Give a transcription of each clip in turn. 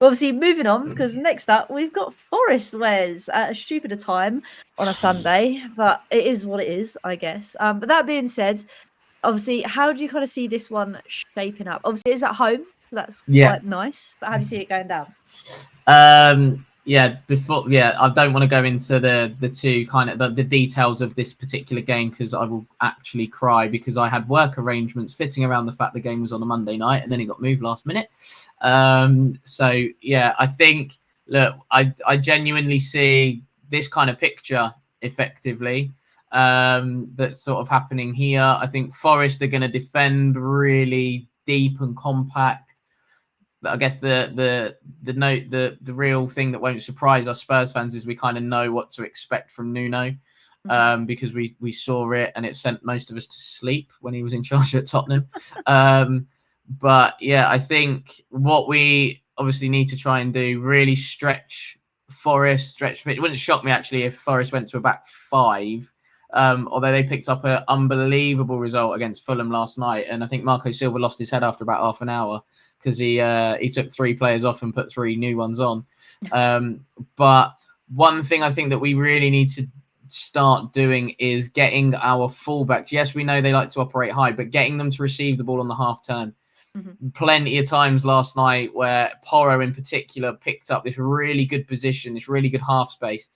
But obviously, moving on, because next up we've got Forest Wes at a stupider time on a Sunday, but it is what it is, I guess. But that being said, obviously, how do you kind of see this one shaping up? Obviously, it's at home, so that's quite nice. But how do you see it going down? I don't want to go into the two kind of the details of this particular game because I will actually cry because I had work arrangements fitting around the fact the game was on a Monday night and then it got moved last minute. I think, look, I genuinely see this kind of picture effectively that's sort of happening here. I think Forest are going to defend really deep and compact. I guess the real thing that won't surprise us Spurs fans is we kind of know what to expect from Nuno, because we saw it and it sent most of us to sleep when he was in charge at Tottenham. But yeah, I think what we obviously need to try and do really stretch Forest. It wouldn't shock me actually if Forest went to a back five. Although they picked up an unbelievable result against Fulham last night, and I think Marco Silva lost his head after about half an hour because he took 3 players off and put 3 new ones on. But one thing I think that we really need to start doing is getting our fullbacks. Yes, we know they like to operate high, but getting them to receive the ball on the half turn. Plenty of times last night where Porro in particular picked up this really good position, this really good half space,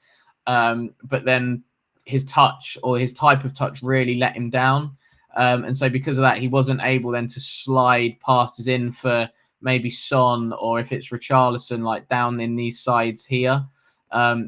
but then his touch or his type of touch really let him down. And so because of that, he wasn't able then to slide passes in for maybe Son or if it's Richarlison, like down in these sides here,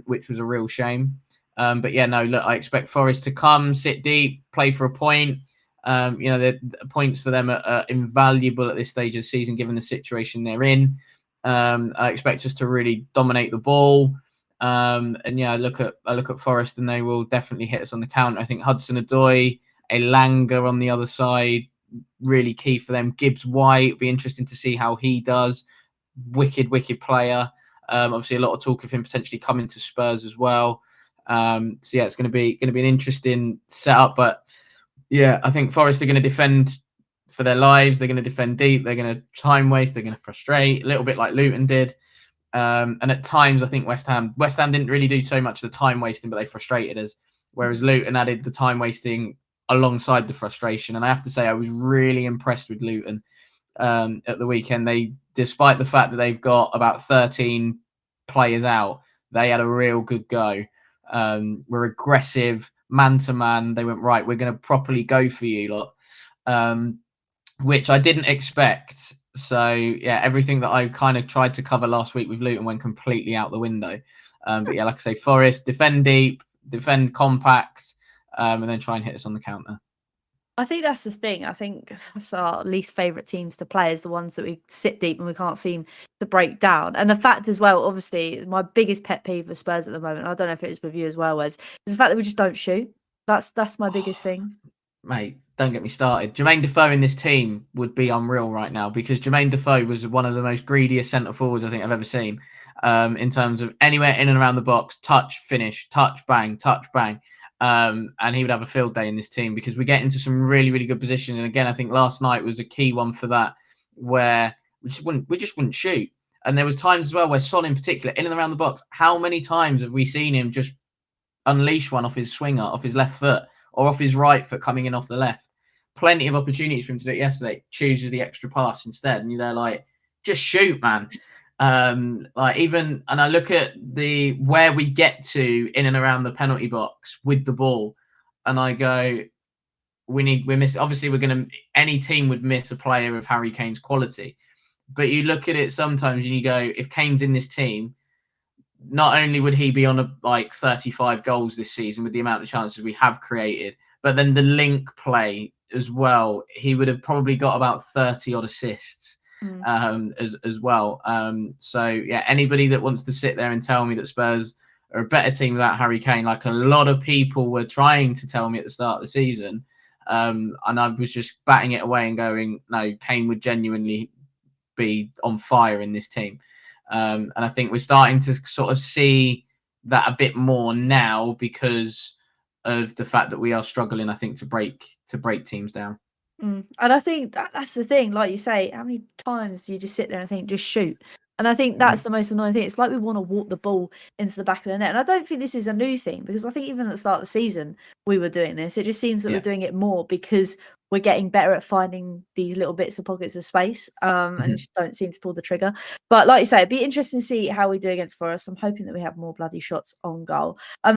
which was a real shame. But yeah, no, look, I expect Forest to come, sit deep, play for a point. The points for them are invaluable at this stage of the season, given the situation they're in. I expect us to really dominate the ball. And yeah, I look at Forest and they will definitely hit us on the counter. I think Hudson-Odoi, Elanga on the other side, really key for them. Gibbs White, it'll be interesting to see how he does. Wicked player. Obviously, a lot of talk of him potentially coming to Spurs as well. So yeah, it's going to be an interesting setup. But yeah, I think Forest are going to defend for their lives. They're going to defend deep. They're going to time waste. They're going to frustrate a little bit like Luton did. And at times, I think West Ham didn't really do so much of the time wasting, but they frustrated us. Whereas Luton added the time wasting alongside the frustration. And I have to say, I was really impressed with Luton at the weekend. They, despite the fact that they've got about 13 players out, they had a real good go. Were aggressive, man to man. They went, right, we're going to properly go for you lot, which I didn't expect. So yeah, everything that I kind of tried to cover last week with Luton went completely out the window. But yeah, like I say, Forest, defend deep, defend compact, and then try and hit us on the counter. I think that's the thing. I think that's our least favourite teams to play is the ones that we sit deep and we can't seem to break down. And the fact as well, obviously, my biggest pet peeve with Spurs at the moment, I don't know if it is with you as well, is the fact that we just don't shoot. That's my biggest thing. Mate, don't get me started. Jermaine Defoe in this team would be unreal right now because Jermaine Defoe was one of the most greediest centre forwards I think I've ever seen, in terms of anywhere in and around the box, touch, finish, touch, bang, touch, bang. And he would have a field day in this team because we get into some really, really good positions. And again, I think last night was a key one for that, where we just wouldn't shoot. And there was times as well where Son in particular, in and around the box, how many times have we seen him just unleash one off his swinger, off his left foot, or off his right foot coming in off the left? Plenty of opportunities for him to do it yesterday. Chooses the extra pass instead. And you're there like, just shoot, man. And I look at where we get to in and around the penalty box with the ball, and I go, we're missing. Obviously, any team would miss a player of Harry Kane's quality, but you look at it sometimes and you go, if Kane's in this team, not only would he be on 35 goals this season with the amount of chances we have created, but then the link play as well, he would have probably got about 30 odd assists. As well. So yeah, anybody that wants to sit there and tell me that Spurs are a better team without Harry Kane, like a lot of people were trying to tell me at the start of the season, and I was just batting it away and going, no, Kane would genuinely be on fire in this team. And I think we're starting to sort of see that a bit more now because of the fact that we are struggling, I think, to break teams down. And I think that's the thing, like you say, how many times do you just sit there and think, just shoot? And I think that's the most annoying thing. It's like we want to walk the ball into the back of the net. And I don't think this is a new thing, because I think even at the start of the season, we were doing this. It just seems that we're doing it more because we're getting better at finding these little bits of pockets of space, and just don't seem to pull the trigger. But like you say, it'd be interesting to see how we do against Forest. I'm hoping that we have more bloody shots on goal.